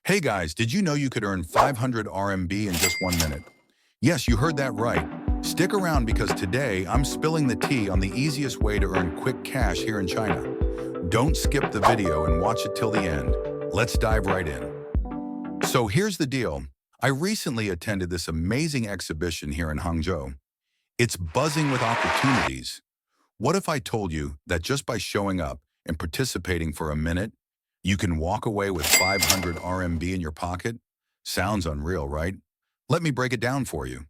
Hey guys, did you know you could earn 500 RMB in just 1 minute? Yes, you heard that right. Stick around because today I'm spilling the tea on the easiest way to earn quick cash here in China. Don't skip the video and watch it till the end. Let's dive right in. So here's the deal. I recently attended this amazing exhibition here in Hangzhou. It's buzzing with opportunities. What if I told you that just by showing up and participating for a minute, you can walk away with 500 RMB in your pocket? Sounds unreal, right? Let me break it down for you.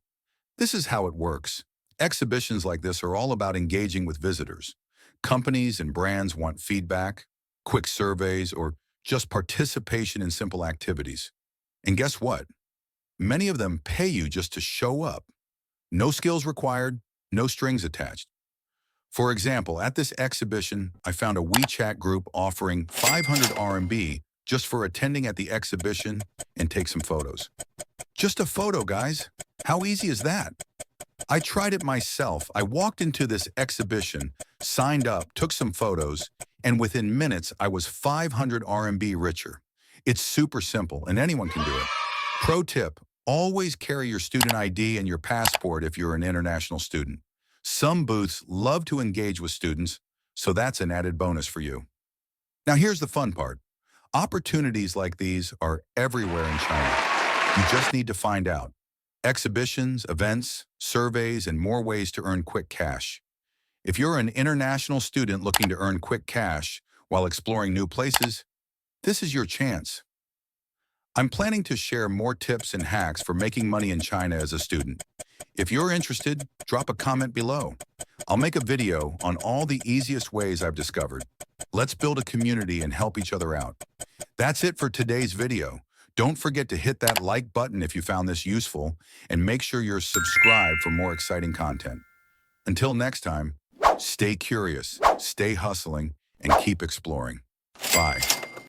This is how it works. Exhibitions like this are all about engaging with visitors. Companies and brands want feedback, quick surveys, or just participation in simple activities. And guess what? Many of them pay you just to show up. No skills required, no strings attached. For example, at this exhibition, I found a WeChat group offering 500 RMB just for attending at the exhibition and take some photos. Just a photo, guys. How easy is that? I tried it myself. I walked into this exhibition, signed up, took some photos, and within minutes, I was 500 RMB richer. It's super simple, and anyone can do it. Pro tip, always carry your student ID and your passport if you're an international student. Some booths love to engage with students, so that's an added bonus for you. Now here's the fun part. Opportunities like these are everywhere in China. You just need to find out. Exhibitions, events, surveys, and more ways to earn quick cash. If you're an international student looking to earn quick cash while exploring new places, this is your chance. I'm planning to share more tips and hacks for making money in China as a student. If you're interested, drop a comment below. I'll make a video on all the easiest ways I've discovered. Let's build a community and help each other out. That's it for today's video. Don't forget to hit that like button if you found this useful, and make sure you're subscribed for more exciting content. Until next time, stay curious, stay hustling, and keep exploring. Bye.